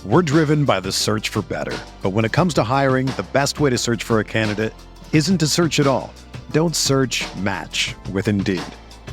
We're driven by the search for better. But when it comes to hiring, the best way to search for a candidate isn't to search at all. Don't search, match with Indeed.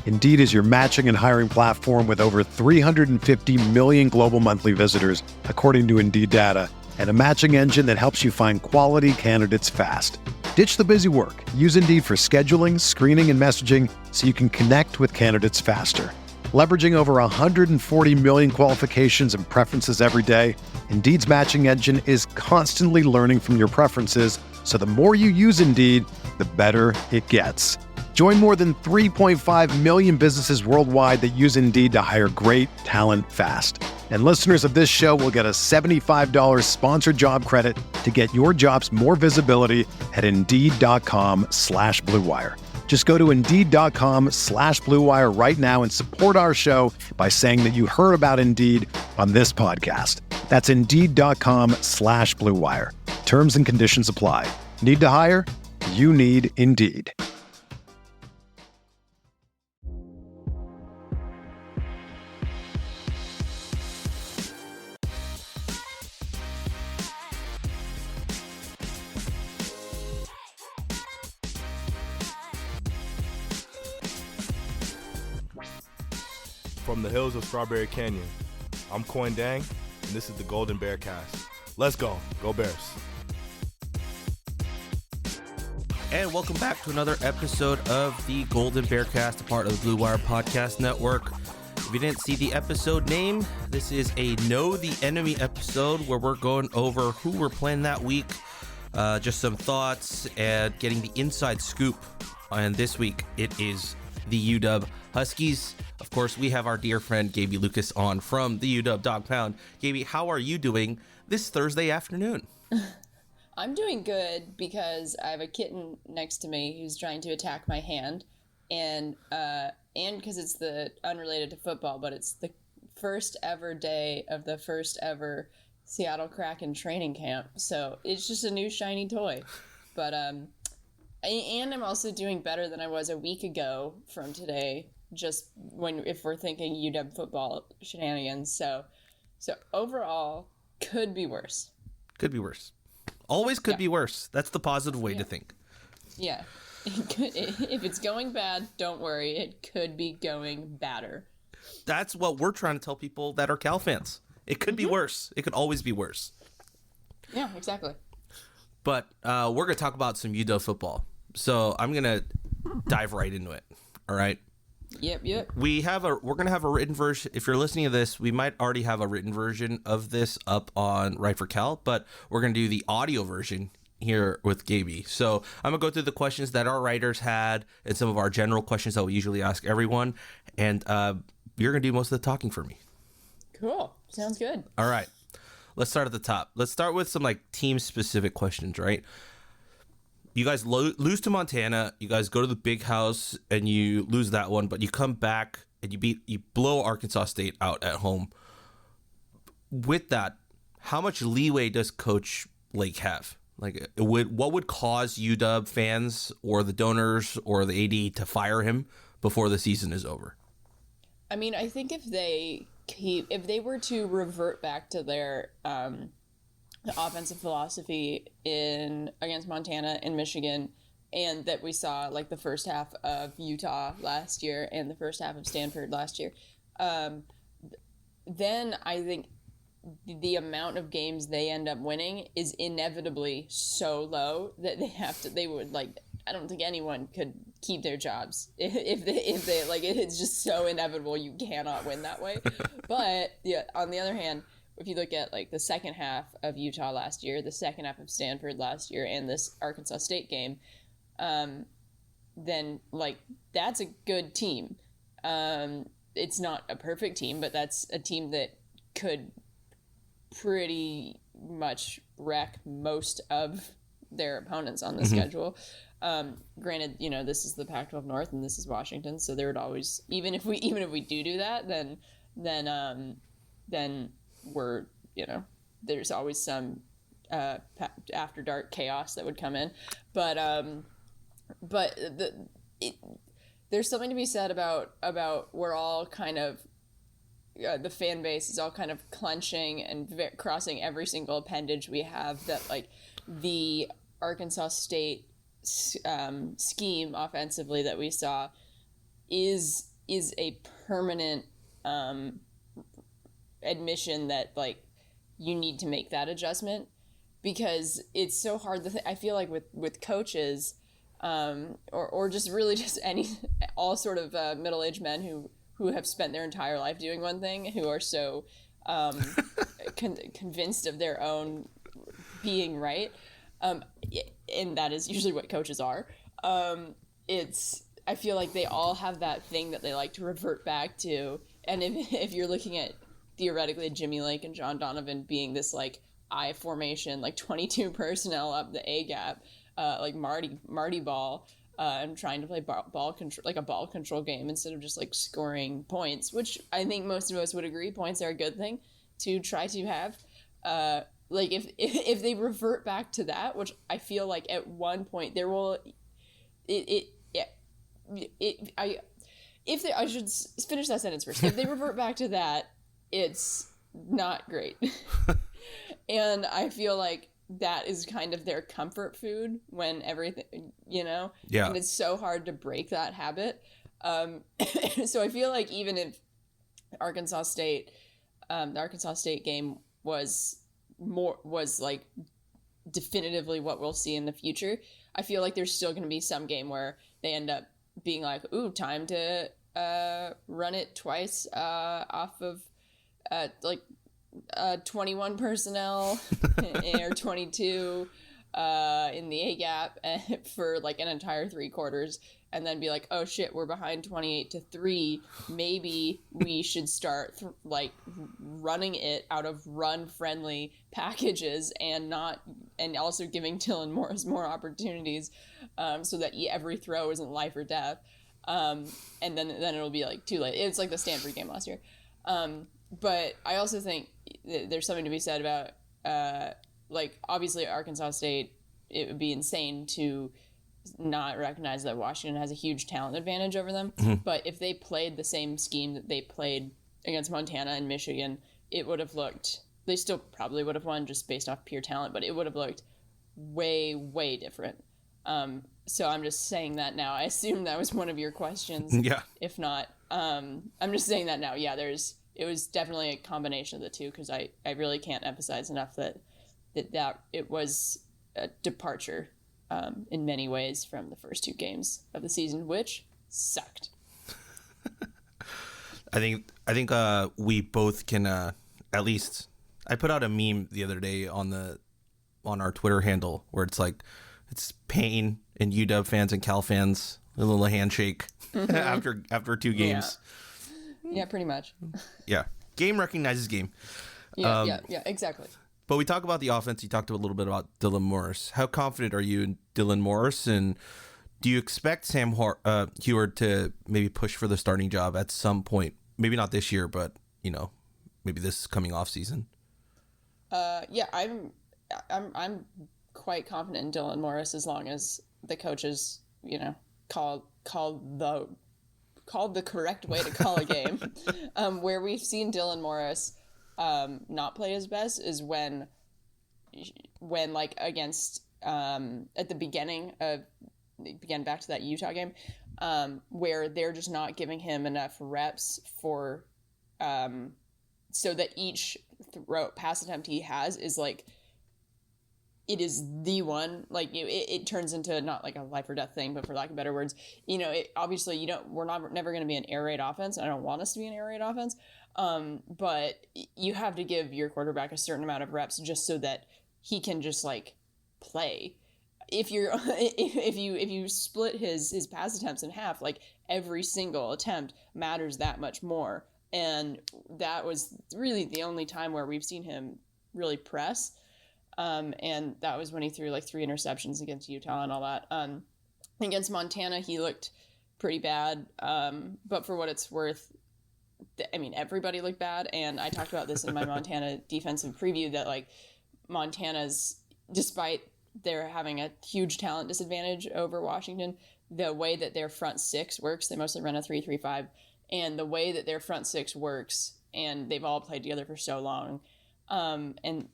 Indeed is your matching and hiring platform with over 350 million global monthly visitors, according to Indeed data, and a matching engine that helps you find quality candidates fast. Ditch the busy work. Use Indeed for scheduling, screening, and messaging so you can connect with candidates faster. Leveraging over 140 million qualifications and preferences every day, Indeed's matching engine is constantly learning from your preferences, so the more you use Indeed, the better it gets. Join more than 3.5 million businesses worldwide that use Indeed to hire great talent fast. And listeners of this show will get a $75 sponsored job credit to get your jobs more visibility at Indeed.com/Blue Wire. Just go to Indeed.com/Blue Wire right now and support our show by saying that you heard about Indeed on this podcast. That's Indeed.com/Blue Wire. Terms and conditions apply. Need to hire? You need Indeed. From the hills of Strawberry Canyon, I'm Coin Dang, and this is the Golden Bear Cast. Let's go. Go Bears. And welcome back to another episode of the Golden Bear Cast, a part of the Blue Wire Podcast Network. If you didn't see the episode name, this is a Know the Enemy episode where we're going over who we're playing that week, just some thoughts, and getting the inside scoop. And this week, it is the UW Huskies. Of course, we have our dear friend Gaby Lucas on from the UW Dog Pound. Gaby, how are you doing this Thursday afternoon? I'm doing good because I have a kitten next to me who's trying to attack my hand, and because it's unrelated to football, but it's the first ever day of the first ever Seattle Kraken training camp. So it's just a new shiny toy, but and I'm also doing better than I was a week ago from today. Just if we're thinking UW football shenanigans, so overall could be worse. Could be worse. Always could be worse. That's the positive way to think. Yeah, if it's going bad, don't worry. It could be going badder. That's what we're trying to tell people that are Cal fans. It could be worse. It could always be worse. Yeah, exactly. But we're gonna talk about some UW football. So I'm gonna dive right into it. All right. Yep. We're gonna have a written version. If you're listening to this, we might already have a written version of this up on Right for Cal, but we're gonna do the audio version here with Gaby. So I'm gonna go through the questions that our writers had and some of our general questions that we usually ask everyone, and you're gonna do most of the talking for me. Cool. Sounds good. All right. Let's start at the top. Let's start with some team specific questions, right? You guys lose to Montana. You guys go to the Big House and you lose that one, but you come back and you blow Arkansas State out at home. With that, how much leeway does Coach Lake have? What would cause UW fans or the donors or the AD to fire him before the season is over? I mean, I think if they were to revert back to their the offensive philosophy against Montana and Michigan, and that we saw the first half of Utah last year and the first half of Stanford last year, then I think the amount of games they end up winning is inevitably so low that I don't think anyone could keep their jobs if they it's just so inevitable you cannot win that way. But yeah, on the other hand, if you look at the second half of Utah last year, the second half of Stanford last year, and this Arkansas State game, then that's a good team. It's not a perfect team, but that's a team that could pretty much wreck most of their opponents on the schedule. Granted, this is the Pac-12 North and this is Washington, so there would always, even if we do that, then we're, there's always some after dark chaos that would come in, but there's something to be said about we're all kind of the fan base is all kind of clenching and crossing every single appendage we have, that like the Arkansas State scheme offensively that we saw is a permanent admission that like you need to make that adjustment, because it's so hard. I feel like with coaches or just really just all sort of middle-aged men who have spent their entire life doing one thing, who are so convinced of their own being right, and that is usually what coaches are. I feel like they all have that thing that they like to revert back to. And if you're looking at theoretically Jimmy Lake and John Donovan being this like I formation, like 22 personnel up the A gap, like Marty ball, and trying to play ball control, like a ball control game instead of just like scoring points, which I think most of us would agree points are a good thing to try to have. Like if they revert back to that, which I feel like at one point there will, I should finish that sentence first. If they revert back to that, it's not great. And I feel like that is kind of their comfort food when everything, Yeah. And it's so hard to break that habit. So I feel like even if the Arkansas State game was like definitively what we'll see in the future, I feel like there's still going to be some game where they end up being like, ooh, time to run it twice off of 21 personnel or 22 in the A gap for like an entire 3 quarters, and then be like, oh shit, we're behind 28-3. Maybe we should start running it out of run friendly packages and also giving Dylan Morris more opportunities, so that every throw isn't life or death. And then it'll be like too late. It's like the Stanford game last year. But I also think there's something to be said about, like, obviously Arkansas State, it would be insane to not recognize that Washington has a huge talent advantage over them. Mm-hmm. But if they played the same scheme that they played against Montana and Michigan, it would have looked, they still probably would have won just based off pure talent, but it would have looked way, way different. So I'm just saying that now. I assume that was one of your questions. Yeah. If not, I'm just saying that now. Yeah, it was definitely a combination of the two, because I really can't emphasize enough that it was a departure in many ways from the first 2 games of the season, which sucked. I think we both can at least. I put out a meme the other day on our Twitter handle where it's like, it's Payne and UW fans and Cal fans, a little handshake after 2 games. Yeah, pretty much. Yeah, game recognizes game. Yeah, exactly. But we talk about the offense. You talked a little bit about Dylan Morris. How confident are you in Dylan Morris, and do you expect Sam Heward to maybe push for the starting job at some point? Maybe not this year, but maybe this coming off season. Yeah, I'm quite confident in Dylan Morris as long as the coaches, called the correct way to call a game. Where we've seen Dylan Morris not play his best is when like against at the beginning of, again, back to that Utah game, where they're just not giving him enough reps for so that each pass attempt he has is like, it is the one, like it turns into not like a life or death thing, but for lack of better words, obviously we're never going to be an air raid offense. I don't want us to be an air raid offense. But you have to give your quarterback a certain amount of reps just so that he can just like play. If you split his pass attempts in half, like every single attempt matters that much more. And that was really the only time where we've seen him really press. And that was when he threw like 3 interceptions against Utah and all that. Against Montana, he looked pretty bad. But for what it's worth, everybody looked bad. And I talked about this in my Montana defensive preview, that like Montana's, despite their having a huge talent disadvantage over Washington, the way that their front 6 works, they mostly run a 3-3-5. And the way that their front 6 works and they've all played together for so long, and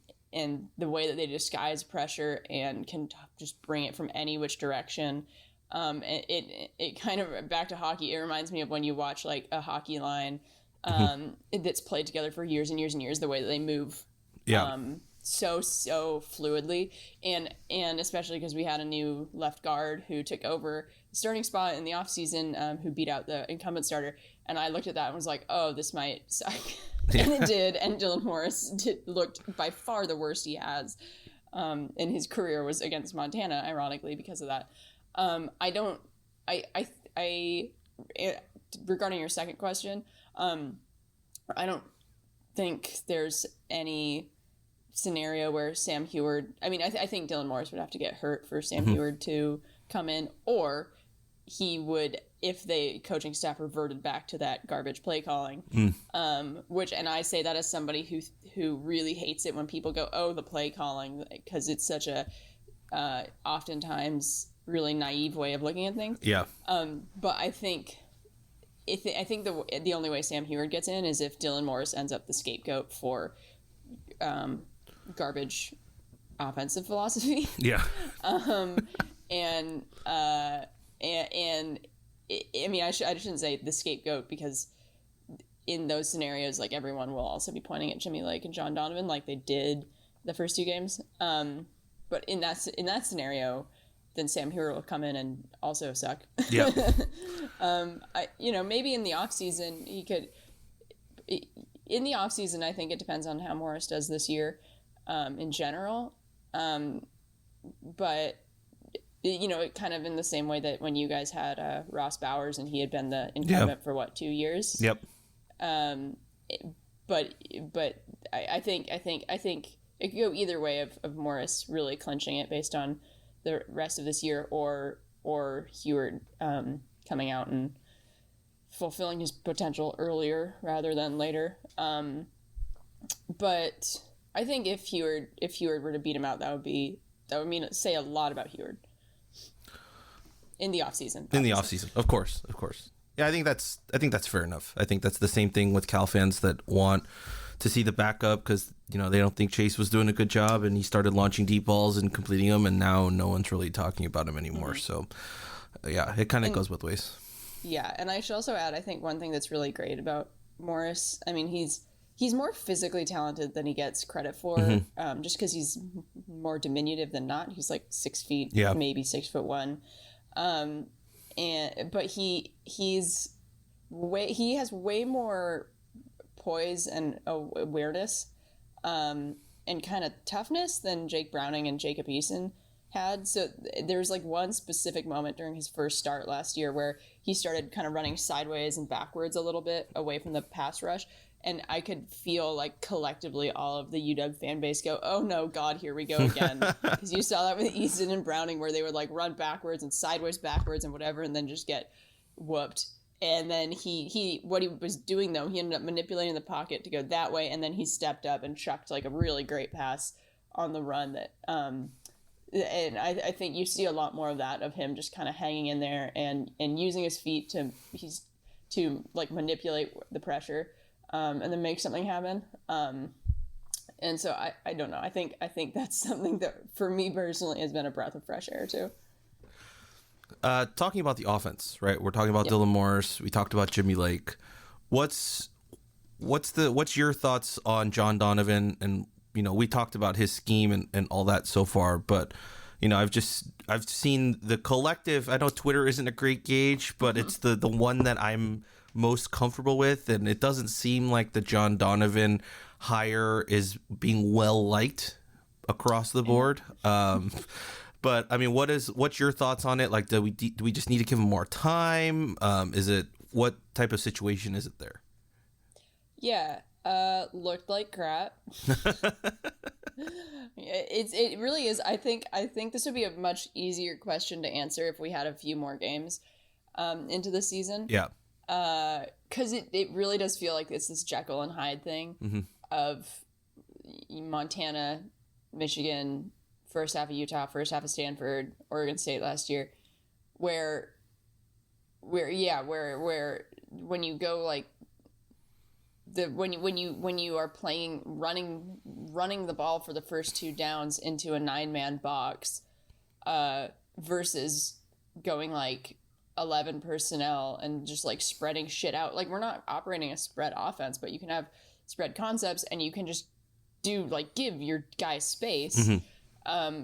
the way that they disguise pressure and can just bring it from any which direction. It kind of, back to hockey, it reminds me of when you watch like a hockey line that's played together for years and years and years, the way that they move so fluidly, and especially because we had a new left guard who took over the starting spot in the offseason, who beat out the incumbent starter, and I looked at that and was like, oh, this might suck. And it did, and Dylan Morris looked by far the worst he has in his career was against Montana, ironically, because of that. Regarding your second question, I don't think there's any scenario where Sam Heward, I mean, I think Dylan Morris would have to get hurt for Sam Heward to come in, or he would, if the coaching staff reverted back to that garbage play calling, which, and I say that as somebody who really hates it when people go, oh, the play calling, because it's such a oftentimes really naive way of looking at things. Yeah. But I think the only way Sam Heward gets in is if Dylan Morris ends up the scapegoat for garbage offensive philosophy. Yeah. I mean, I shouldn't say the scapegoat, because in those scenarios, like, everyone will also be pointing at Jimmy Lake and John Donovan like they did the first two games. But in that scenario, then Sam Heward will come in and also suck. Yeah. Maybe in the off season he could. In the off season, I think it depends on how Morris does this year, in general. But it kind of in the same way that when you guys had Ross Bowers and he had been the incumbent for 2 years. Yep. But I think it could go either way of Morris really clinching it based on the rest of this year, or Heward coming out and fulfilling his potential earlier rather than later. But I think if Heward were to beat him out, that would say a lot about Heward in the offseason. In the offseason, of course. Yeah, I think that's fair enough. I think that's the same thing with Cal fans that want to see the backup, because they don't think Chase was doing a good job, and he started launching deep balls and completing them, and now no one's really talking about him anymore. So yeah, it kind of goes both ways. Yeah, and I should also add, I think one thing that's really great about Morris, I mean, he's more physically talented than he gets credit for, just because he's more diminutive than not. He's like 6 feet, maybe 6'1". But he has way more poise and awareness, and kind of toughness than Jake Browning and Jacob Eason had. So there's like one specific moment during his first start last year where he started kind of running sideways and backwards a little bit away from the pass rush. And I could feel like collectively all of the UW fan base go, oh no, God, here we go again. Because you saw that with Easton and Browning, where they would like run backwards and sideways backwards and whatever, and then just get whooped. And then he what he was doing, though, he ended up manipulating the pocket to go that way, and then he stepped up and chucked like a really great pass on the run that and I think you see a lot more of that, of him just kind of hanging in there and using his feet to like manipulate the pressure, and then make something happen. And so I don't know. I think that's something that for me personally has been a breath of fresh air too. Talking about the offense, right? We're talking about Dylan Morris. We talked about Jimmy Lake. What's your thoughts on John Donovan? And we talked about his scheme and all that so far, but I've seen the collective. I know Twitter isn't a great gauge, but it's the one that I'm most comfortable with, and it doesn't seem like the John Donovan hire is being well liked across the board. But I mean, what's your thoughts on it? Like, do we just need to give him more time? What type of situation is it there? Yeah, looked like crap. It really is. I think this would be a much easier question to answer if we had a few more games into the season. Yeah. Because it really does feel like it's this Jekyll and Hyde thing of Montana, Michigan, first half of Utah, first half of Stanford, Oregon State last year, where when you go like when you are playing running the ball for the first 2 downs into a 9-man box versus going like 11 personnel and just like spreading shit out. Like, we're not operating a spread offense, but you can have spread concepts and you can just give your guys space,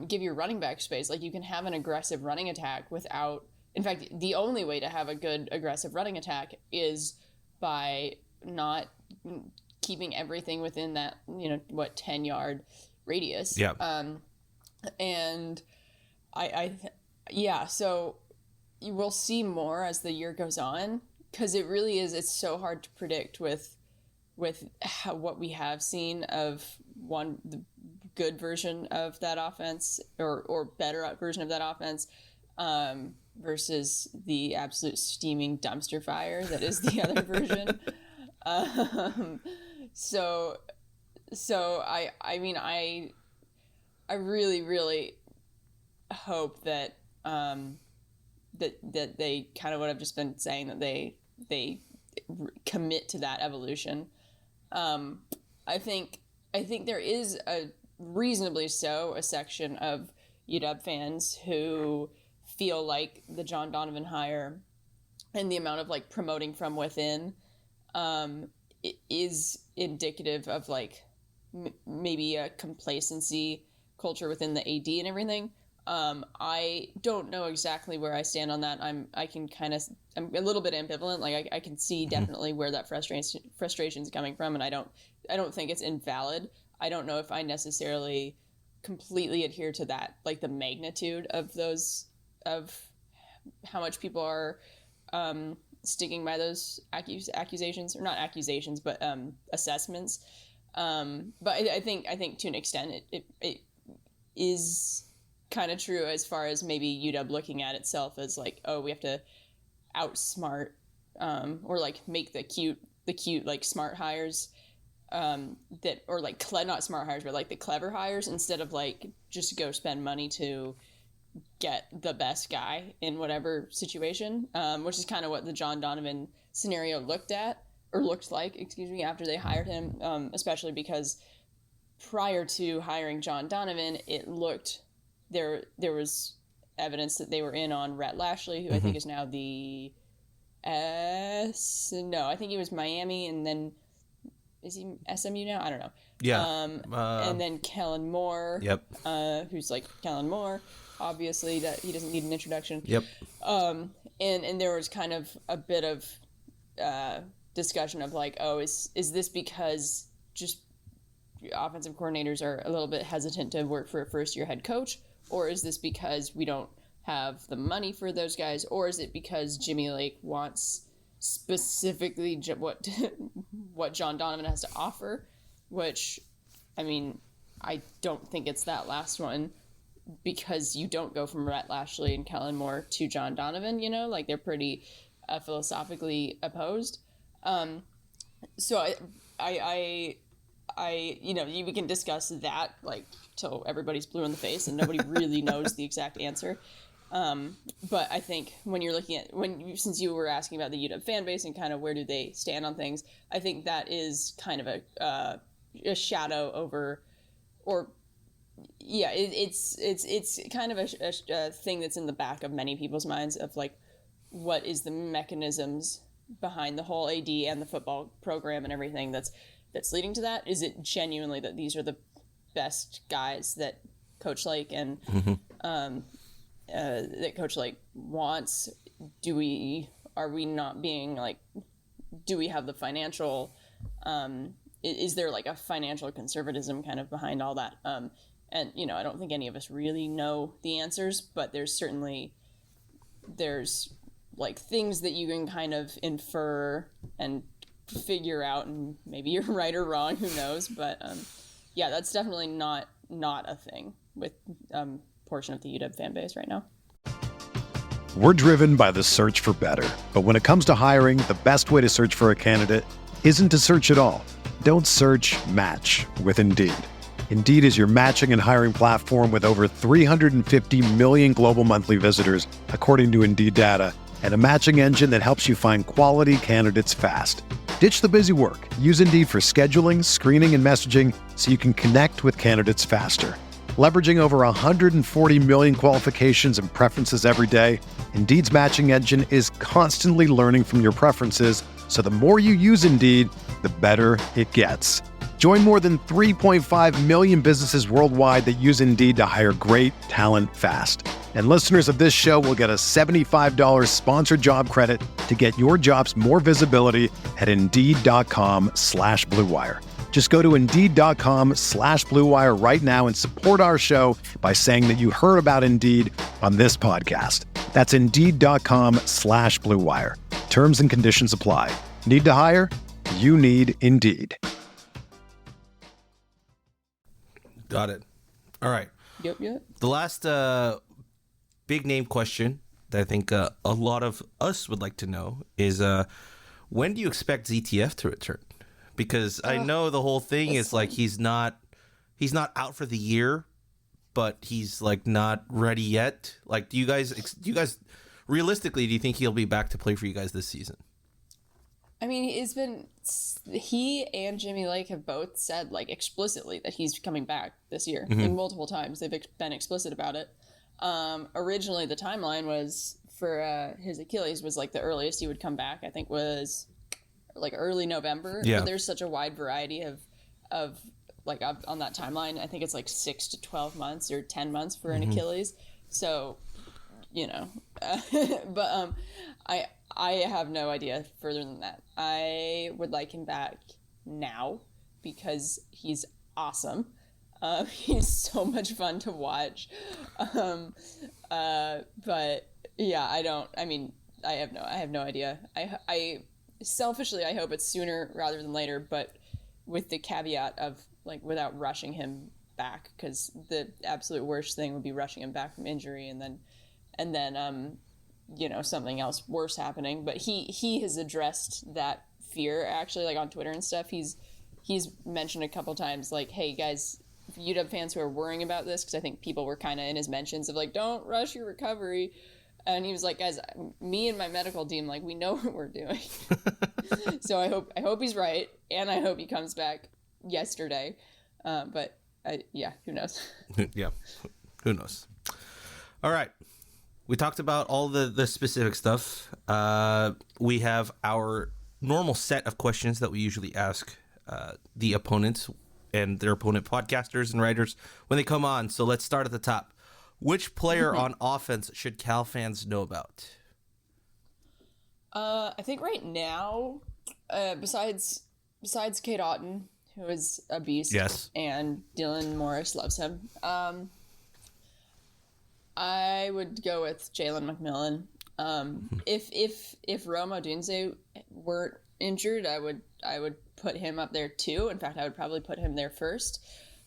give your running back space. Like, you can have an aggressive running attack without, in fact, the only way to have a good aggressive running attack is by not keeping everything within that, 10-yard radius. Yeah. And so you will see more as the year goes on, because it really is, it's so hard to predict with what we have seen of the good version of that offense or better version of that offense versus the absolute steaming dumpster fire that is the other version. So I mean, I really, really hope that that they kind of what I've just been saying, that they commit to that evolution. I think there is a reasonably so a section of UW fans who feel like the John Donovan hire and the amount of like promoting from within is indicative of like maybe a complacency culture within the AD and everything. I don't know exactly where I stand on that. I'm a little bit ambivalent. Like I can see definitely where that frustration is coming from, and I don't think it's invalid. I don't know if I necessarily completely adhere to that, like the magnitude of how much people are sticking by those accusations, or not accusations, but assessments. But I think to an extent it is kind of true as far as maybe UW looking at itself as like, oh, we have to outsmart or like make the cute like smart hires that, or like not smart hires, but like the clever hires, instead of like just go spend money to get the best guy in whatever situation, which is kind of what the John Donovan scenario looked like after they hired him, especially because prior to hiring John Donovan, it looked there was evidence that they were in on Rhett Lashley, who I think is now I think he was Miami, and then is he SMU now? I don't know. Yeah. And then Kellen Moore. Yep. Who's like Kellen Moore. Obviously, that he doesn't need an introduction. Yep. And there was kind of a bit of discussion of like, oh, is this because just offensive coordinators are a little bit hesitant to work for a first-year head coach, or is this because we don't have the money for those guys, or is it because Jimmy Lake wants specifically what John Donovan has to offer? Which, I mean, I don't think it's that last one, because you don't go from Rhett Lashley and Kellen Moore to John Donovan, like they're pretty philosophically opposed. So I we can discuss that like till everybody's blue in the face and nobody really knows the exact answer. But I think when you're looking at, since you were asking about the UW fan base and kind of where do they stand on things, I think that is kind of a shadow over, or yeah, it's kind of a thing that's in the back of many people's minds of like, what is the mechanisms behind the whole AD and the football program and everything that's leading to that? Is it genuinely that these are the best guys that Coach Lake and that Coach Lake wants? Are we not being like, do we have the financial, is there like a financial conservatism kind of behind all that? And, I don't think any of us really know the answers, but there's like things that you can kind of infer and figure out, and maybe you're right or wrong, who knows? But yeah, that's definitely not a thing with portion of the UW fan base right now. We're driven by the search for better, but when it comes to hiring, the best way to search for a candidate isn't to search at all. Don't search, match with Indeed. Indeed is your matching and hiring platform with over 350 million global monthly visitors, according to Indeed data, and a matching engine that helps you find quality candidates fast. Ditch the busy work. Use Indeed for scheduling, screening, and messaging so you can connect with candidates faster. Leveraging over 140 million qualifications and preferences every day, Indeed's matching engine is constantly learning from your preferences, so the more you use Indeed, the better it gets. Join more than 3.5 million businesses worldwide that use Indeed to hire great talent fast. And listeners of this show will get a $75 sponsored job credit to get your jobs more visibility at Indeed.com/Blue Wire. Just go to Indeed.com/Blue Wire right now and support our show by saying that you heard about Indeed on this podcast. That's Indeed.com/Blue Wire. Terms and conditions apply. Need to hire? You need Indeed. Got it. All right. Yep. The last big name question that I think a lot of us would like to know is when do you expect ZTF to return? Because I know the whole thing is like he's not out for the year, but he's like not ready yet. Like, do you guys realistically, do you think he'll be back to play for you guys this season? I mean, he and Jimmy Lake have both said like explicitly that he's coming back this year. Like, multiple times they've been explicit about it. Originally the timeline was for his Achilles was like the earliest he would come back, I think was like early November. Yeah. But there's such a wide variety of like on that timeline. I think it's like 6 to 12 months or 10 months for an Achilles. So, you know, but I have no idea further than that. I would like him back now because he's awesome. He's so much fun to watch. But yeah, I have no idea. I selfishly, I hope it's sooner rather than later, but with the caveat of like without rushing him back, because the absolute worst thing would be rushing him back from injury and then you know, something else worse happening. But he has addressed that fear actually, like on Twitter and stuff. He's mentioned a couple times like, hey guys, UW fans who are worrying about this, because I think people were kind of in his mentions of like, don't rush your recovery. And he was like, guys, me and my medical team, like, we know what we're doing. So I hope he's right, and I hope he comes back yesterday. But yeah, who knows? Yeah, who knows? All right. We talked about all the specific stuff. We have our normal set of questions that we usually ask the opponents and their opponent podcasters and writers when they come on. So let's start at the top. Which player on offense should Cal fans know about? I think right now, besides Kate Otten, who is a beast, yes, and Dylan Morris loves him, I would go with Jalen McMillan. If Rome Odunze weren't injured, I would put him up there too. In fact, I would probably put him there first.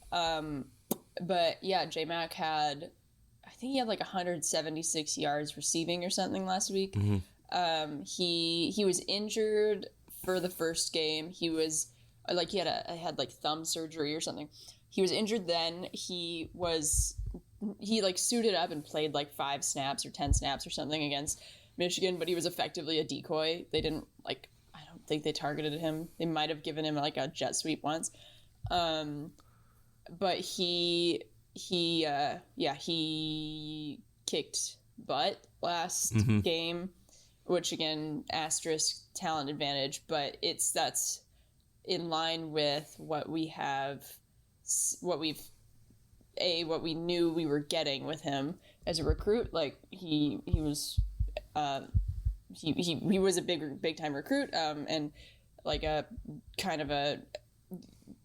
But yeah, J-Mac I think he had like 176 yards receiving or something last week. He was injured for the first game. He was like he had like thumb surgery or something. He was injured then. He like suited up and played like 5 snaps or 10 snaps or something against Michigan, but he was effectively a decoy. They didn't I don't think they targeted him. They might have given him like a jet sweep once. But he kicked butt last game, which again, asterisk talent advantage, but that's in line with what we knew we were getting with him as a recruit. Like he was he was a big time recruit, and like a kind of a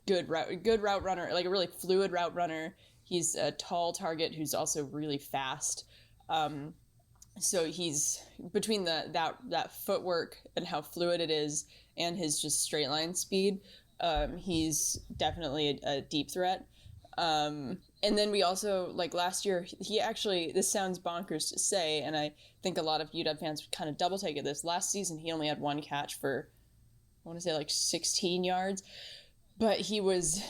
good route runner, like a really fluid route runner. He's a tall target who's also really fast. So he's between that footwork and how fluid it is and his just straight line speed. He's definitely a deep threat. And then we also, like last year, he actually, this sounds bonkers to say, and I think a lot of UW fans would kind of double take at this. Last season, he only had 1 catch for, I want to say like 16 yards, but he was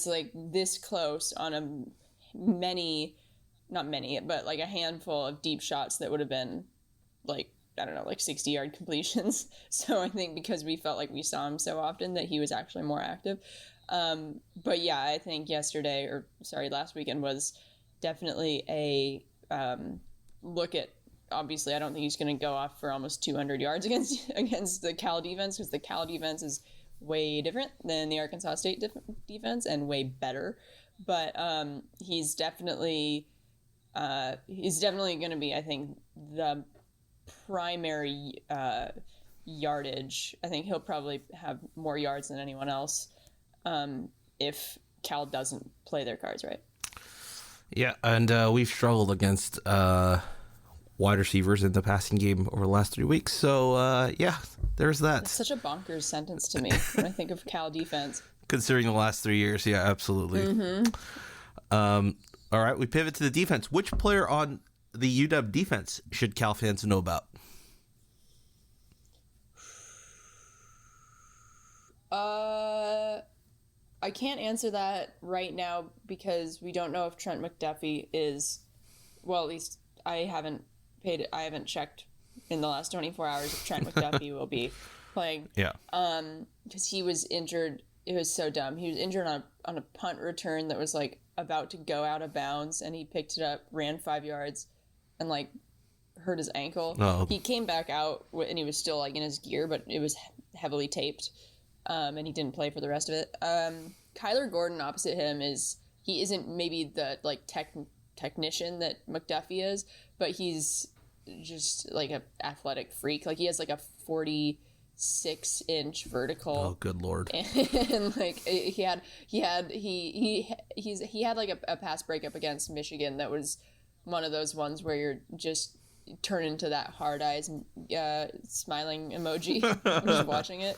like this close on not many, but like a handful of deep shots that would have been like I don't know, like 60-yard completions. So I think because we felt like we saw him so often that he was actually more active. But yeah, I think last weekend was definitely a look at. Obviously, I don't think he's going to go off for almost 200 yards against the Cal defense, because the Cal defense is way different than the Arkansas State defense and way better. But he's definitely going to be, I think, the primary yardage. I think he'll probably have more yards than anyone else if Cal doesn't play their cards right. Yeah, and we've struggled against wide receivers in the passing game over the last 3 weeks. So, there's that. That's such a bonkers sentence to me when I think of Cal defense. Considering the last 3 years, yeah, absolutely. Mm-hmm. All right, we pivot to the defense. Which player on the UW defense should Cal fans know about? I can't answer that right now because we don't know if Trent McDuffie is, well, at least I haven't checked in the last 24 hours if Trent McDuffie will be playing. Yeah. Because he was injured. It was so dumb. He was injured on a punt return that was like about to go out of bounds, and he picked it up, ran 5 yards, and like hurt his ankle. Oh. He came back out and he was still like in his gear, but it was heavily taped. And he didn't play for the rest of it. Kyler Gordon opposite him isn't maybe the like technician that McDuffie is, but he's just like an athletic freak. Like he has like a 46-inch vertical. Oh, good Lord. And like he had like a pass breakup against Michigan that was one of those ones where you're just turn into that hard eyes smiling emoji just watching it.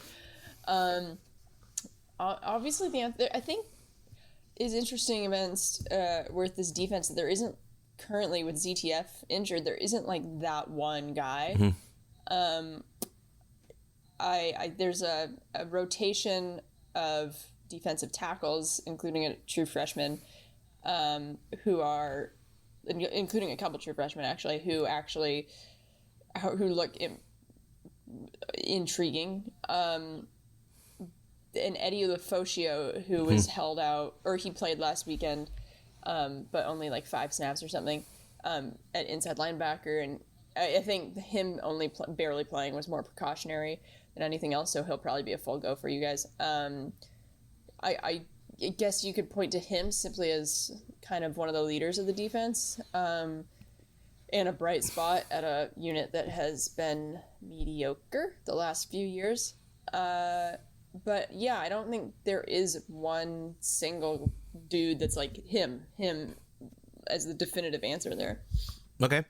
Obviously the answer I think is interesting against with this defense that there isn't currently, with ZTF injured, there isn't like that one guy. Mm-hmm. There's a rotation of defensive tackles, including a true freshman, including a couple true freshmen actually, who look intriguing. And Eddie Lefoscio, who was held out, or he played last weekend, but only like 5 snaps or something, at inside linebacker. And I think him only barely playing was more precautionary than anything else, so he'll probably be a full go for you guys. I guess you could point to him simply as kind of one of the leaders of the defense, and a bright spot at a unit that has been mediocre the last few years. But yeah, I don't think there is one single dude that's like him as the definitive answer there. Okay,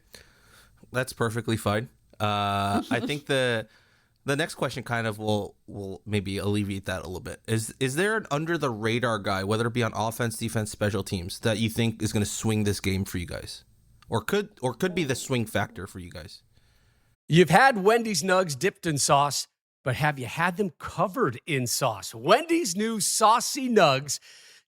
that's perfectly fine. I think the next question kind of will maybe alleviate that a little bit. Is there an under the radar guy, whether it be on offense, defense, special teams, that you think is going to swing this game for you guys, or could be the swing factor for you guys? You've had Wendy's nugs dipped in sauce, but have you had them covered in sauce? Wendy's new saucy nugs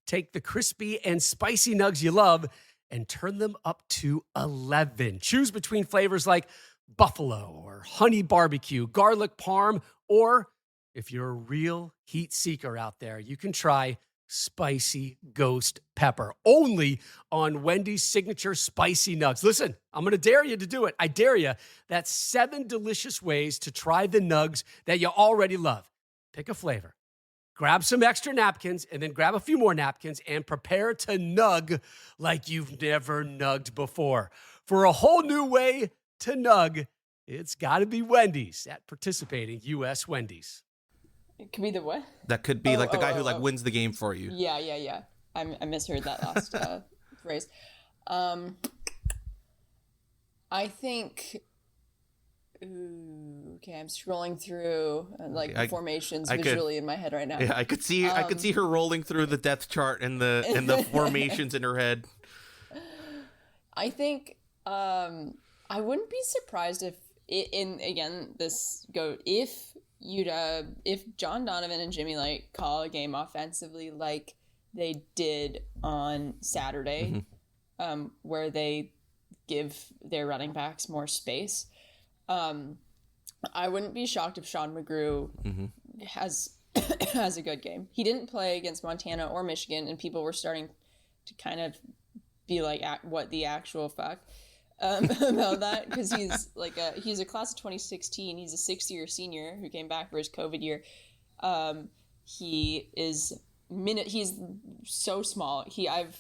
take the crispy and spicy nugs you love and turn them up to 11. Choose between flavors like buffalo or honey barbecue, garlic parm, or if you're a real heat seeker out there, you can try spicy ghost pepper, only on Wendy's signature spicy nugs. Listen, I'm going to dare you to do it. I dare you. That's 7 delicious ways to try the nugs that you already love. Pick a flavor, grab some extra napkins, and then grab a few more napkins and prepare to nug like you've never nugged before. For a whole new way to nug, it's got to be Wendy's at participating U.S. Wendy's. It could be the what? That could be the guy who wins the game for you. Yeah. I misheard that last phrase. I think. Okay, I'm scrolling through the formations visually in my head right now. Yeah, I could see her rolling through the depth chart and the formations in her head. I think I wouldn't be surprised if if John Donovan and Jimmy Light call a game offensively like they did on Saturday, where they give their running backs more space. I wouldn't be shocked if Sean McGrew has has a good game. He didn't play against Montana or Michigan, and people were starting to kind of be like, "What the actual fuck?" About that, because he's a class of 2016. He's a 6th-year senior who came back for his COVID year. He's so small.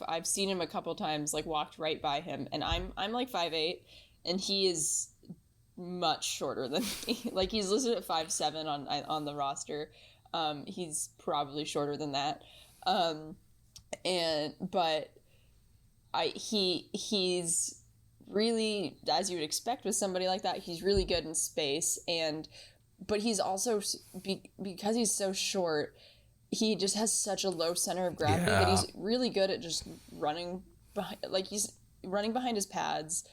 I've seen him a couple times, like walked right by him, and I'm like 5'8", and he is much shorter than me. Like he's listed at 5'7" on the roster. He's probably shorter than that. He's really, as you would expect with somebody like that, he's really good in space, but he's also because he's so short, he just has such a low center of gravity that he's really good at just running behind, like he's running behind his pads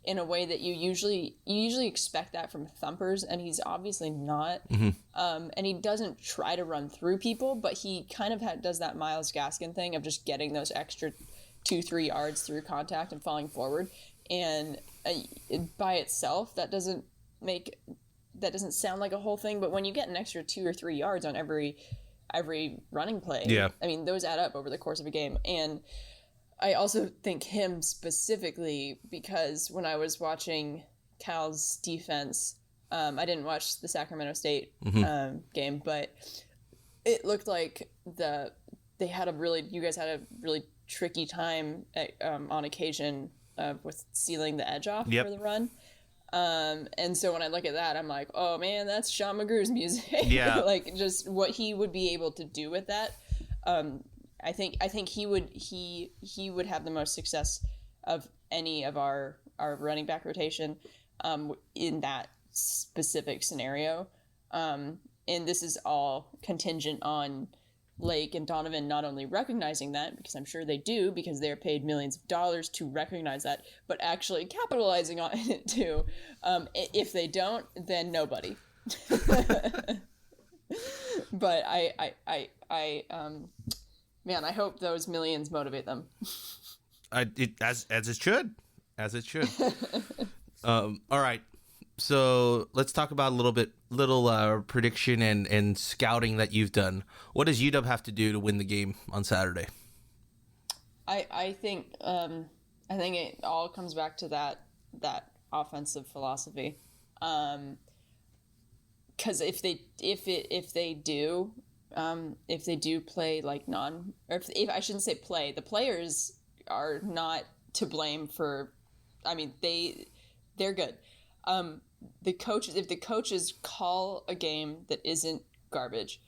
in a way that you usually expect that from thumpers, and he's obviously not. And he doesn't try to run through people, but he kind of does that Myles Gaskin thing of just getting those extra 2-3 yards through contact and falling forward. And by itself, that doesn't sound like a whole thing, but when you get an extra 2 or 3 yards on every running play, I mean, those add up over the course of a game. And I also think him specifically because when I was watching Cal's defense, I didn't watch the Sacramento State game, but it looked like you guys had a really tricky time on occasion with sealing the edge off for the run. And so when I look at that, I'm like, oh man, that's Sean McGrew's music. Yeah. Like just what he would be able to do with that. I think he would have the most success of any of our running back rotation in that specific scenario. And this is all contingent on Lake and Donovan not only recognizing that, because I'm sure they do, because they're paid millions of dollars to recognize that, but actually capitalizing on it too. If they don't, then nobody. But man, I hope those millions motivate them. As it should. All right. So let's talk about a little prediction and scouting that you've done. What does UW have to do to win the game on Saturday? I think it all comes back to that offensive philosophy. Because if they do play like if I shouldn't say play, the players are not to blame for. I mean, they're good. If the coaches call a game that isn't garbage,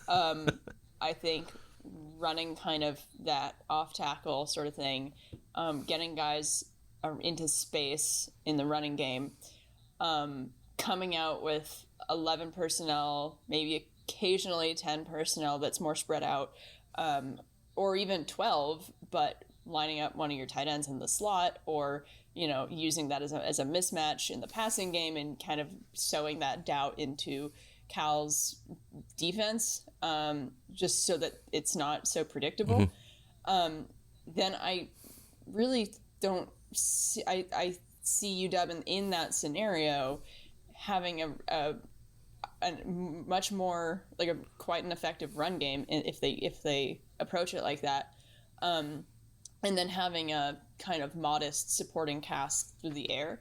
I think running kind of that off tackle sort of thing, getting guys into space in the running game, coming out with 11 personnel, maybe occasionally 10 personnel that's more spread out, or even 12, but lining up one of your tight ends in the slot, or using that as a mismatch in the passing game and kind of sowing that doubt into Cal's defense, just so that it's not so predictable. Then I really don't see, I see UW in that scenario having a much more like quite an effective run game if they approach it like that. And then having a kind of modest supporting cast through the air.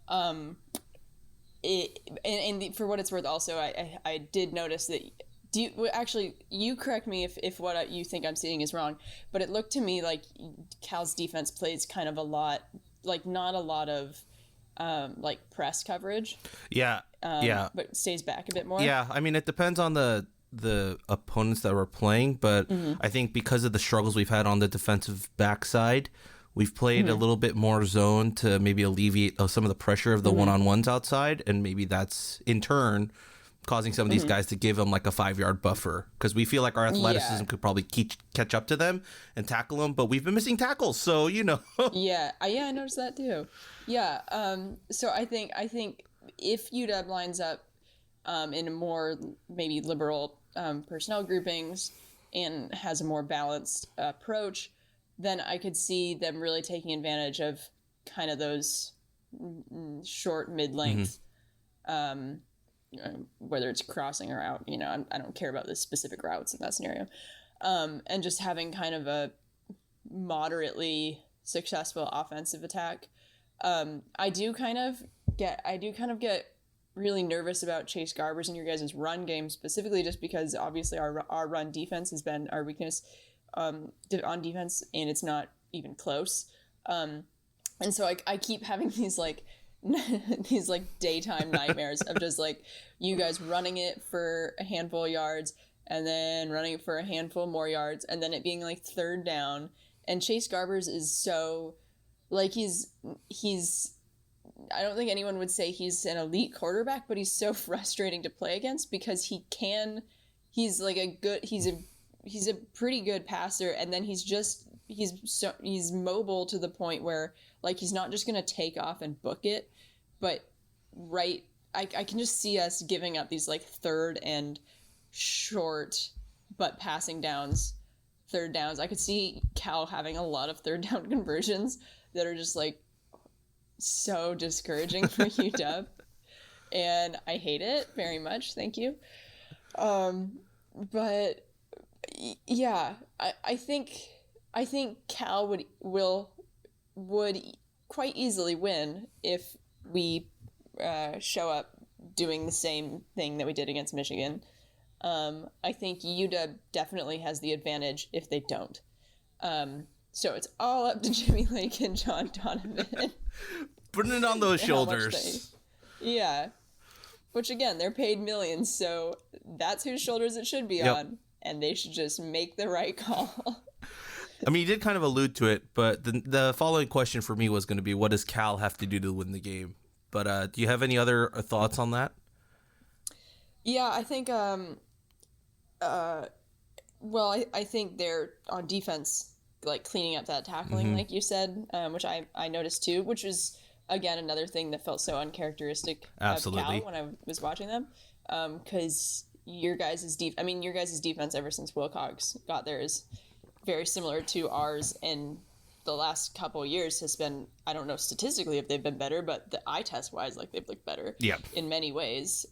And for what it's worth, also, I did notice that. You correct me if what you think I'm seeing is wrong, but it looked to me like Cal's defense plays kind of a lot, like not a lot of like press coverage. But stays back a bit more. Yeah, I mean, it depends on the opponents that we're playing, but I think because of the struggles we've had on the defensive backside, we've played a little bit more zone to maybe alleviate some of the pressure of the one-on-ones outside, and maybe that's in turn causing some of these guys to give them like a 5-yard buffer, because we feel like our athleticism could probably catch up to them and tackle them, but we've been missing tackles, so Yeah, I noticed that too. So I think if UW lines up in a more maybe liberal personnel groupings and has a more balanced approach, then I could see them really taking advantage of kind of those short mid-length whether it's crossing or out. I don't care about the specific routes in that scenario. And just having kind of a moderately successful offensive attack. I do kind of get really nervous about Chase Garbers and your guys' run game specifically, just because obviously our run defense has been our weakness on defense, and it's not even close. And so I keep having these like these like daytime nightmares of just like you guys running it for a handful of yards and then running it for a handful more yards and then it being like third down. And Chase Garbers is so like he's I don't think anyone would say he's an elite quarterback, but he's so frustrating to play against because he's a pretty good passer, and then he's mobile to the point where like he's not just gonna take off and book it, but I can just see us giving up these like third and short but passing third downs. I could see Cal having a lot of third down conversions that are just like so discouraging for UW, and I hate it very much. Thank you. But yeah, I think Cal would quite easily win if we show up doing the same thing that we did against Michigan. I think UW definitely has the advantage if they don't. So it's all up to Jimmy Lake and John Donovan. Putting it on those shoulders. Yeah. Which again, they're paid millions, so that's whose shoulders it should be on. And they should just make the right call. I mean, you did kind of allude to it, but the following question for me was going to be, what does Cal have to do to win the game? But do you have any other thoughts on that? Yeah, I think, I think they're on defense, like cleaning up that tackling, like you said, which I noticed too, which is, again, another thing that felt so uncharacteristic of Cal when I was watching them. Because your guys' defense ever since Wilcox got there is very similar to ours, and the last couple of years has been, I don't know statistically if they've been better, but the eye test wise, like they've looked better in many ways.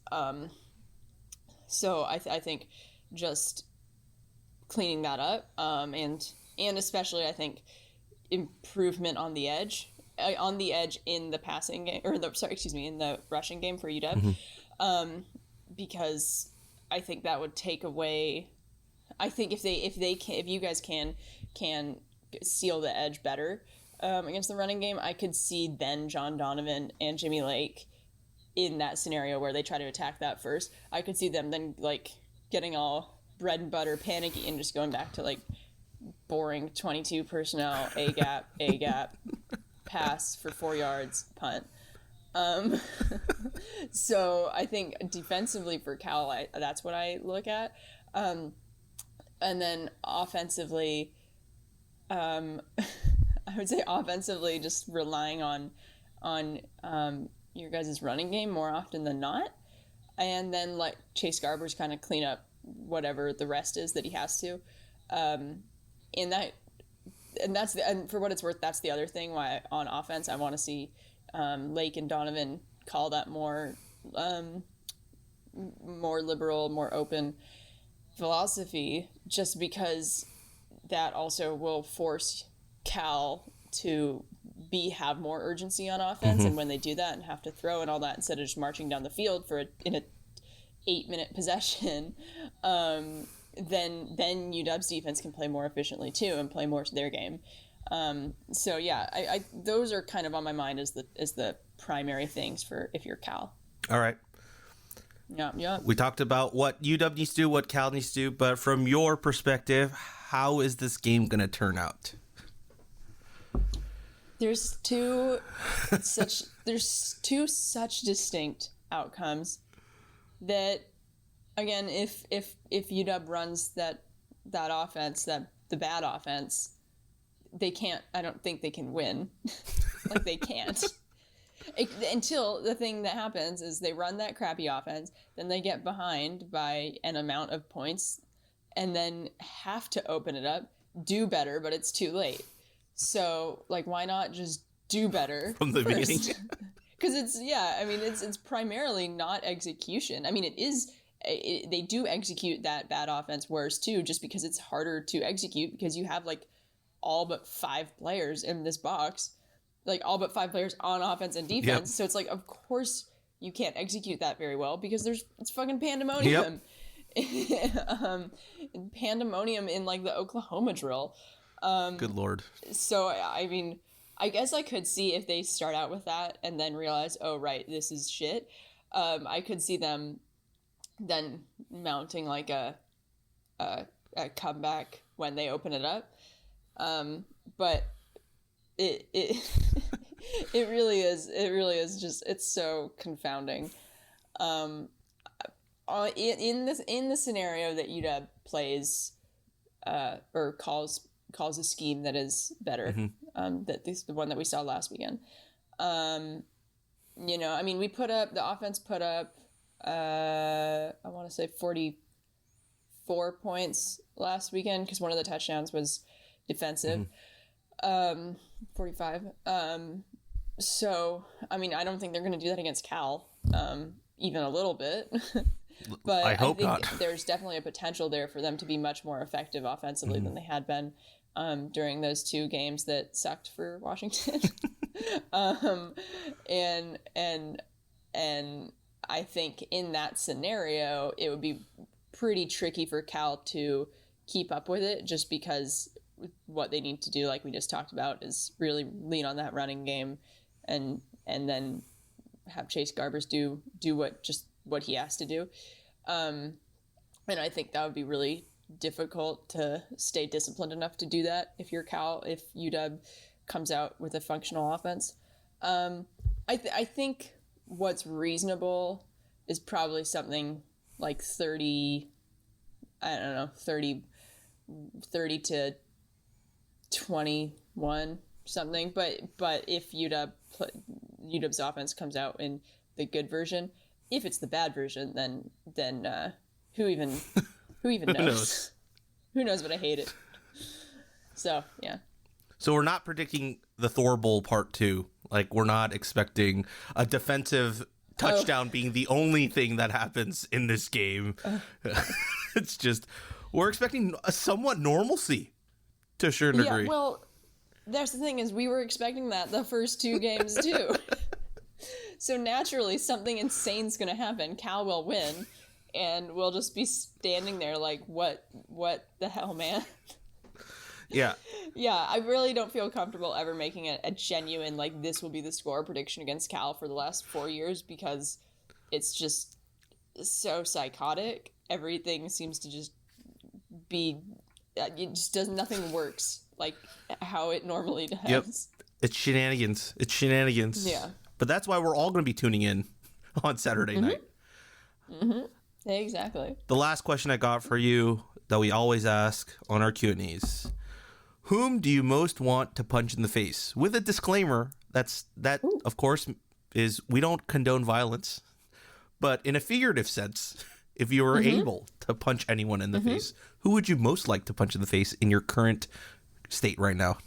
So I think just cleaning that up, and especially I think improvement on the edge in the passing game, or in the rushing game for UW, because I think that would take away. I think if you guys can seal the edge better against the running game, I could see then John Donovan and Jimmy Lake in that scenario where they try to attack that first. I could see them then like getting all bread and butter panicky and just going back to like boring 22 personnel, a gap, pass for 4 yards, punt. So I think defensively for Cal, that's what I look at. And then offensively, I would say offensively, just relying on your guys' running game more often than not, and then let Chase Garbers kind of clean up whatever the rest is that he has to. And for what it's worth, that's the other thing why on offense I want to see Lake and Donovan call that more liberal, more open philosophy, just because that also will force Cal to have more urgency on offense, and when they do that and have to throw and all that instead of just marching down the field in a 8-minute possession, then UW's defense can play more efficiently too and play more to their game. So yeah, I those are kind of on my mind as the primary things for if you're Cal. All right. Yeah. We talked about what UW needs to do, what Cal needs to do, but from your perspective, how is this game going to turn out? There's two such distinct outcomes that, again, if UW runs that offense, the bad offense, they can't. I don't think they can win. Like they can't. Until the thing that happens is they run that crappy offense, then they get behind by an amount of points, and then have to open it up, do better, but it's too late. So, like, why not just do better from the beginning? because it's primarily not execution. I mean, they do execute that bad offense worse too, just because it's harder to execute because you have like all but 5 players in this box, like all but 5 players on offense and defense. Yep. So it's like, of course you can't execute that very well because it's fucking pandemonium. Yep. Pandemonium in like the Oklahoma drill. Good Lord. So, I mean, I guess I could see if they start out with that and then realize, oh, right, this is shit. I could see them then mounting like a comeback when they open it up. But it it really is just, it's so confounding. In the scenario that UW plays or calls a scheme that is better, the one that we saw last weekend. You know, I mean, the offense put up I want to say 44 points last weekend because one of the touchdowns was defensive. 45. So, I mean, I don't think they're going to do that against Cal, even a little bit. But I think not. There's definitely a potential there for them to be much more effective offensively than they had been during those 2 games that sucked for Washington. And I think in that scenario, it would be pretty tricky for Cal to keep up with it just because what they need to do, like we just talked about, is really lean on that running game and then have Chase Garbers do what he has to do. And I think that would be really difficult to stay disciplined enough to do that if you're Cal, if UW comes out with a functional offense. I think what's reasonable is probably something like 30 to 21 something, but if UW's offense comes out in the good version, if it's the bad version, then who even knows? Who knows, but I hate it. So yeah. So we're not predicting the Thor Bowl Part 2. Like, we're not expecting a defensive touchdown being the only thing that happens in this game. It's just, we're expecting a somewhat normalcy to a certain degree. Yeah, well, that's the thing is we were expecting that the first 2 games too. So naturally something insane's going to happen. Cal will win and we'll just be standing there like, what the hell, man? Yeah. Yeah, I really don't feel comfortable ever making a genuine, like, this will be the score prediction against Cal for the last 4 years because it's just so psychotic. Everything seems to just be, it just does, nothing works like how it normally does. Yep. It's shenanigans. Yeah. But that's why we're all going to be tuning in on Saturday night. Mm-hmm. Exactly. The last question I got for you that we always ask on our Q&As. Whom do you most want to punch in the face? With a disclaimer, of course, is we don't condone violence. But in a figurative sense, if you were able to punch anyone in the face, who would you most like to punch in the face in your current state right now?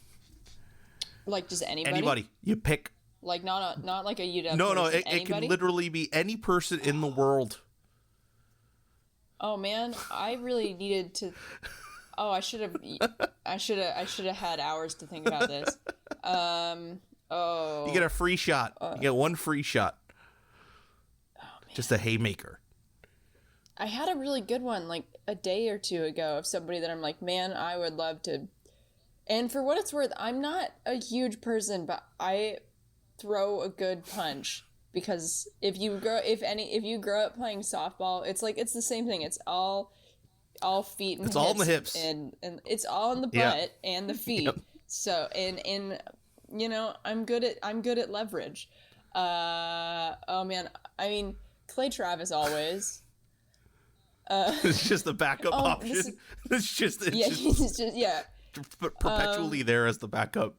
Like just anybody? Anybody. You pick. Like not like a UW No, person, it can literally be any person in the world. Oh man, I really needed to. Oh, I should have had hours to think about this. You get a free shot. You get one free shot. Oh, man. Just a haymaker. I had a really good one like a day or 2 ago of somebody that I'm like, man, I would love to. And for what it's worth, I'm not a huge person, but I throw a good punch because if you grow up playing softball, it's like it's the same thing. It's all feet and it's hips all in the hips and it's all in the butt and the feet. Yep. So and you know, I'm good at leverage. Oh man, I mean Clay Travis always. It's just the backup option. It's just perpetually there as the backup.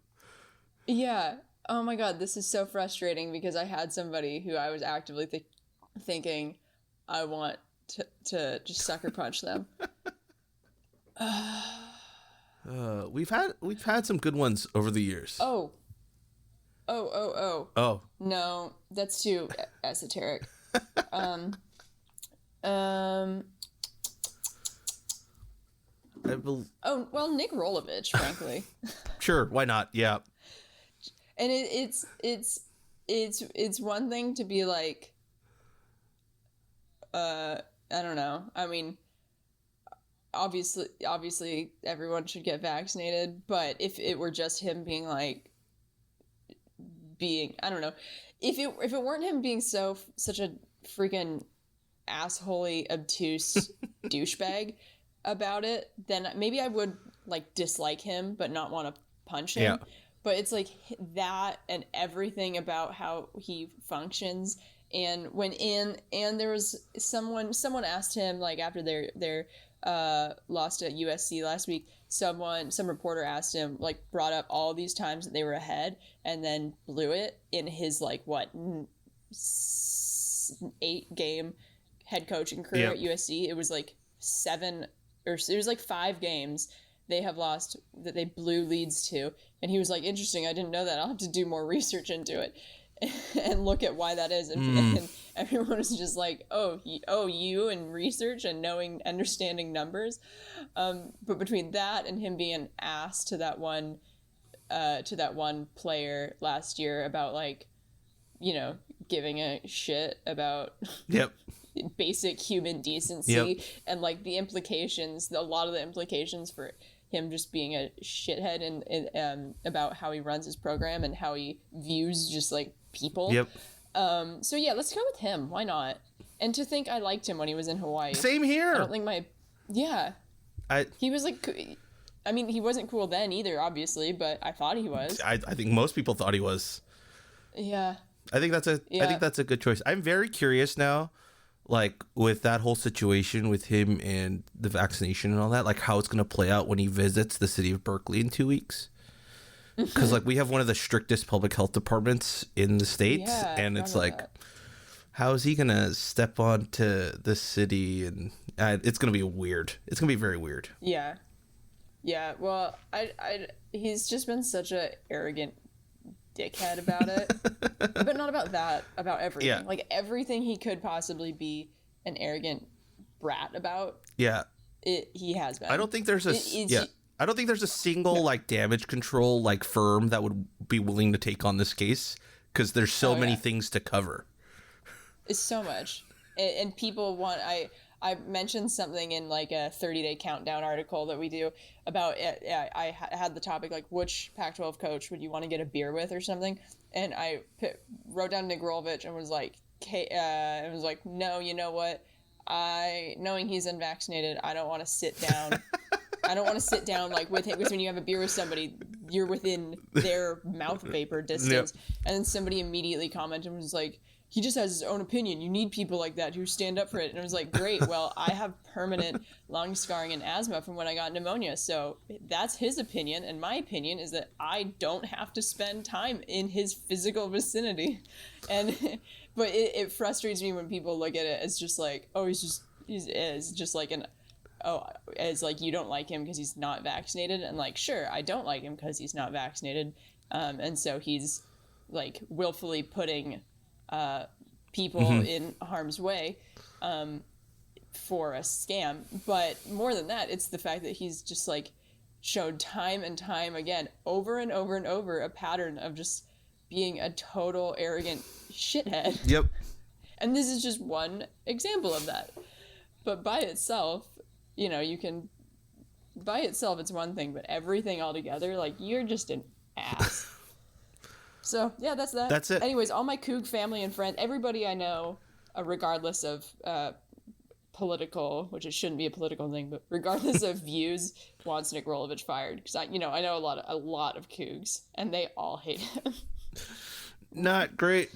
Yeah. Oh my God, this is so frustrating because I had somebody who I was actively thinking I want to just sucker punch them. We've had some good ones over the years. Oh Oh. No, that's too esoteric. Oh, well, Nick Rolovich, frankly. Sure, why not? Yeah. And it's one thing to be like, I don't know. I mean, obviously everyone should get vaccinated, but if it were just him being like, I don't know, if it weren't him being such a freaking assholey, obtuse douchebag about it, then maybe I would like dislike him but not want to punch him. Yeah. But it's like that and everything about how he functions. And there was someone asked him, like, after their lost at USC last week, some reporter asked him, like, brought up all these times that they were ahead and then blew it in his like 8-game head coaching career at USC. It was like 5 games they have lost that they blew leads to, and he was like, interesting, I didn't know that, I'll have to do more research into it and look at why that is. And everyone was just like, you and research and understanding numbers. But between that and him being asked to that one player last year about, like, you know, giving a shit about basic human decency, and like a lot of the implications for him just being a shithead and about how he runs his program and how he views just like people. So yeah, let's go with him. Why not? And to think I liked him when he was in Hawaii. Same here. I don't think he was like, I mean, he wasn't cool then either, obviously, but I thought he was. I think most people thought he was. Yeah. I think that's a good choice. I'm very curious now, like, with that whole situation with him and the vaccination and all that, like how it's going to play out when he visits the city of Berkeley in 2 weeks. Because like we have one of the strictest public health departments in the state, and it's like, how is he going to step onto the city? And it's going to be weird. It's going to be very weird. Yeah. Yeah. Well, he's just been such a arrogant dickhead about it, but not about that, about everything. Yeah. Like everything he could possibly be an arrogant brat about. Yeah. He has been. I don't think there's a single like damage control like firm that would be willing to take on this case, because there's so many things to cover. It's so much, and people want. I mentioned something in like a 30-day countdown article that we do about it. I had the topic like, which Pac-12 coach would you want to get a beer with or something, and I wrote down Nick Rolovich and was like, no, you know what? Knowing he's unvaccinated, I don't want to sit down. I don't want to sit down like with him, because when you have a beer with somebody, you're within their mouth vapor distance. Yep. And then somebody immediately commented and was like, he just has his own opinion. You need people like that who stand up for it. And I was like, great. Well, I have permanent lung scarring and asthma from when I got pneumonia. So that's his opinion. And my opinion is that I don't have to spend time in his physical vicinity. But it frustrates me when people look at it as just like, it's just like it's like you don't like him because he's not vaccinated. And like, sure, I don't like him because he's not vaccinated. And so he's like willfully putting people in harm's way for a scam. But more than that, it's the fact that he's just like showed time and time again, over and over and over, a pattern of just being a total arrogant shithead. Yep. And this is just one example of that. But by itself, you know, by itself it's one thing, but everything all together, like, you're just an ass. So, yeah, that's that. That's it. Anyways, all my Coug family and friends, everybody I know, regardless of political, which it shouldn't be a political thing, but regardless of views, wants Nick Rolovich fired. Because I know a lot of Cougs, and they all hate him. Not great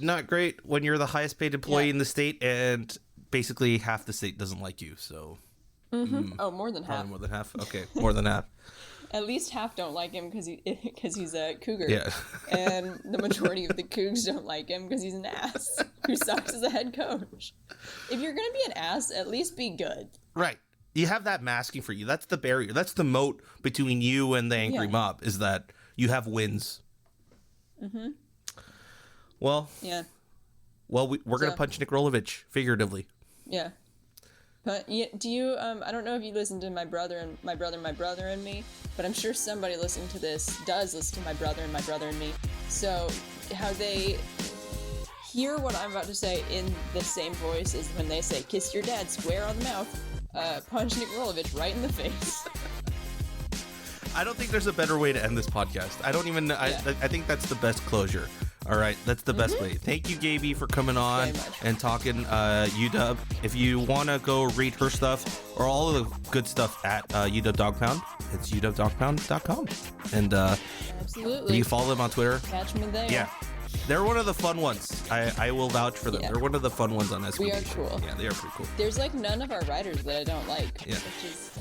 when you're the highest paid employee in the state, and basically half the state doesn't like you. So, oh, more than half. More than half. Okay, more than half. At least half don't like him because he's a Cougar. Yeah. And the majority of the Cougs don't like him because he's an ass who sucks as a head coach. If you're going to be an ass, at least be good. Right. You have that masking for you. That's the barrier. That's the moat between you and the angry mob, is that you have wins. Well, Yeah. Well, we're going to So- punch Nick Rolovich, figuratively. Yeah. But yeah, do you? I don't know if you listen to my brother and me, but I'm sure somebody listening to this does listen to my brother and me. So how they hear what I'm about to say in the same voice as when they say "kiss your dad, square on the mouth," punch Nick Rolovich right in the face. I don't think there's a better way to end this podcast. I don't even. I think that's the best closure. All right, that's the best way. Thank you, Gaby, for coming on Very much. and talking UW. If you want to go read her stuff or all of the good stuff at UW Dog Pound, it's uwdogpound.com. And Absolutely. you follow them on Twitter. Catch me there. Yeah, they're one of the fun ones. I will vouch for them. Yeah. They're one of the fun ones on SB. We are cool. Yeah, they are pretty cool. There's like none of our writers that I don't like, Yeah. which is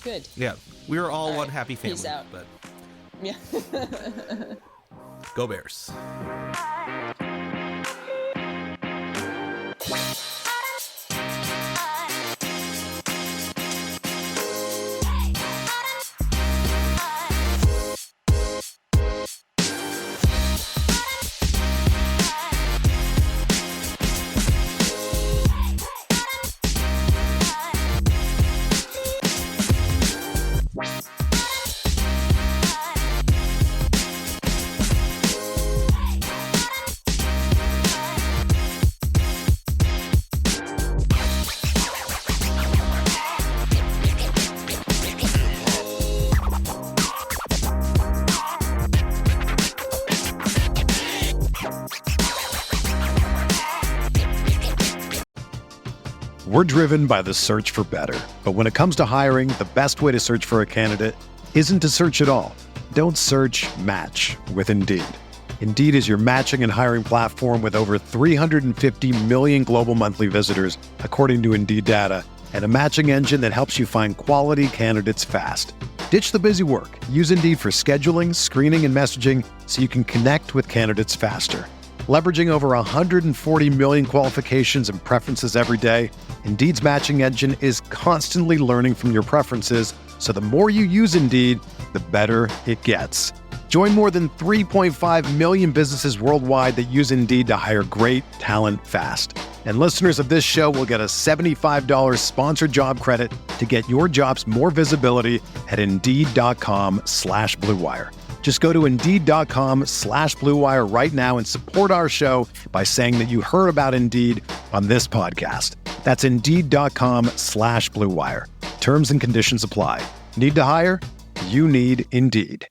good. Yeah, we are all All one right, happy family. peace out. But Yeah. go Bears. We're driven by the search for better. But when it comes to hiring, the best way to search for a candidate isn't to search at all. Don't search, match with Indeed. Indeed is your matching and hiring platform with over 350 million global monthly visitors, according to Indeed data, and a matching engine that helps you find quality candidates fast. Ditch the busy work. Use Indeed for scheduling, screening, and messaging so you can connect with candidates faster. Leveraging over 140 million qualifications and preferences every day, Indeed's matching engine is constantly learning from your preferences, so the more you use Indeed, the better it gets. Join more than 3.5 million businesses worldwide that use Indeed to hire great talent fast. And listeners of this show will get a $75 sponsored job credit to get your jobs more visibility at Indeed.com/Blue Wire. Just go to Indeed.com/Blue Wire right now and support our show by saying that you heard about Indeed on this podcast. That's Indeed.com/Blue Wire. Terms and conditions apply. Need to hire? You need Indeed.